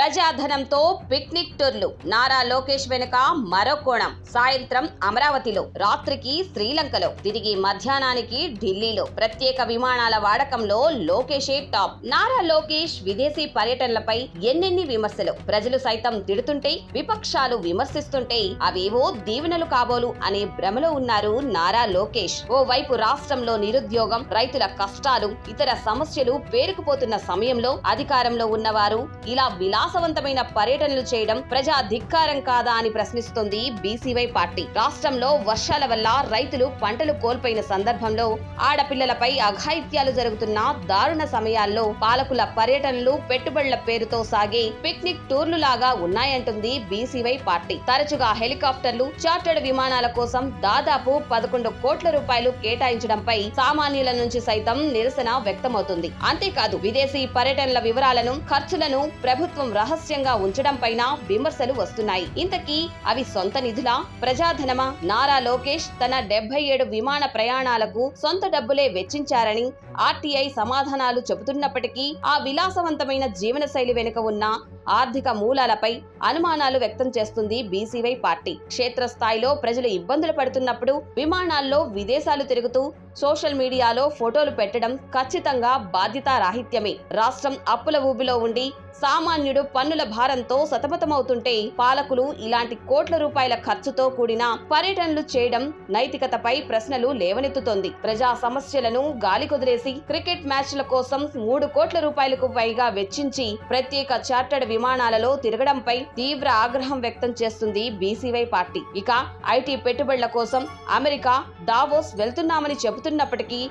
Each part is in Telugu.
ప్రజాధనంతో పిక్నిక్ టూర్లు. నారా లోకేష్ వెనుక మరో కోణం. సాయంత్రం అమరావతిలో, రాత్రికి శ్రీలంకలో, తిరిగి మధ్యాహ్నానికి ఢిల్లీలో. ప్రత్యేక విమానాల వాడకంలో లోకేషే టాప్. నారా లోకేష్ విదేశీ పర్యటనలపై ఎన్నెన్ని విమర్శలు. ప్రజలు సైతం తిడుతుంటే, విపక్షాలు విమర్శిస్తుంటే అవేవో దీవెనలు కాబోలు అనే భ్రమలో ఉన్నారు నారా లోకేష్. ఓవైపు రాష్ట్రంలో నిరుద్యోగం, రైతుల కష్టాలు, ఇతర సమస్యలు పేరుకుపోతున్న సమయంలో అధికారంలో ఉన్నవారు ఇలా విలాసవంతమైన పర్యటనలు చేయడం ప్రజా ధిక్కారం కాదా అని ప్రశ్నిస్తోంది బీసీవై పార్టీ. రాష్ట్రంలో వర్షాల వల్ల రైతులు పంటలు కోల్పోయిన సందర్భంలో, ఆడపిల్లలపై అఘాయిత్యాలు జరుగుతున్న దారుణ సమయాల్లో పాలకుల పర్యటనలు పెట్టుబడుల పేరుతో సాగే పిక్నిక్ టూర్లు లాగా ఉన్నాయంటుంది బీసీవై పార్టీ. తరచుగా హెలికాప్టర్లు, చార్టర్డ్ విమానాల కోసం దాదాపు 11 కోట్ల రూపాయలు కేటాయించడంపై సామాన్యుల నుంచి సైతం నిరసన వ్యక్తమవుతుంది. అంతేకాదు, విదేశీ పర్యటనల వివరాలను, ఖర్చులను ప్రభుత్వం రహస్యంగా ఉంచడం పైన విమర్శలు వస్తున్నాయి. ఇంతకీ అవి సొంత నిధులా, ప్రజాధనమా? నారా లోకేష్ తన 77 విమాన ప్రయాణాలకు సొంత డబ్బులే వెచ్చించారని ఆర్టీఐ సమాధానాలు చెబుతున్నప్పటికీ ఆ విలాసవంతమైన జీవనశైలి వెనుక ఉన్న ఆర్థిక మూలాలపై అనుమానాలు వ్యక్తం చేస్తుంది బీసీవై పార్టీ. క్షేత్రస్థాయిలో ప్రజలు ఇబ్బందులు పడుతున్నప్పుడు విమానాల్లో విదేశాలు తిరుగుతూ సోషల్ మీడియాలో ఫోటోలు పెట్టడం ఖచ్చితంగా బాధ్యతారాహిత్యమే. రాష్ట్రం అప్పుల ఊబిలో ఉండి సామాన్యుడు పన్నుల భారంతో సతమతమవుతుంటే పాలకులు ఇలాంటి కోట్ల రూపాయల ఖర్చుతో కూడిన పర్యటనలు చేయడం నైతికతపై ప్రశ్నలు లేవనెత్తుతోంది. ప్రజా సమస్యలను గాలికొదిలేసి క్రికెట్ మ్యాచ్ల కోసం 3 కోట్ల రూపాయలకు పైగా వెచ్చించి ప్రత్యేక చార్టర్డ్ విమానాలలో తిరగడంపై తీవ్ర ఆగ్రహం వ్యక్తం చేస్తుంది బీసీవై పార్టీ. ఇక ఐటీ పెట్టుబడుల కోసం అమెరికా, దావోస్ వెళ్తున్నామని చెబుతున్నప్పటికీ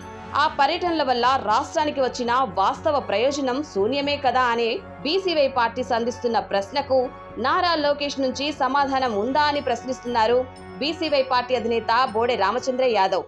ఆ పర్యటనల వల్ల రాష్ట్రానికి వచ్చిన వాస్తవ ప్రయోజనం శూన్యమే కదా అనే బీసీవై పార్టీ సంధిస్తున్న ప్రశ్నకు నారా లోకేష్ నుంచి సమాధానం ఉందా అని ప్రశ్నిస్తున్నారు బీసీవై పార్టీ అధినేత బోడే రామచంద్ర యాదవ్.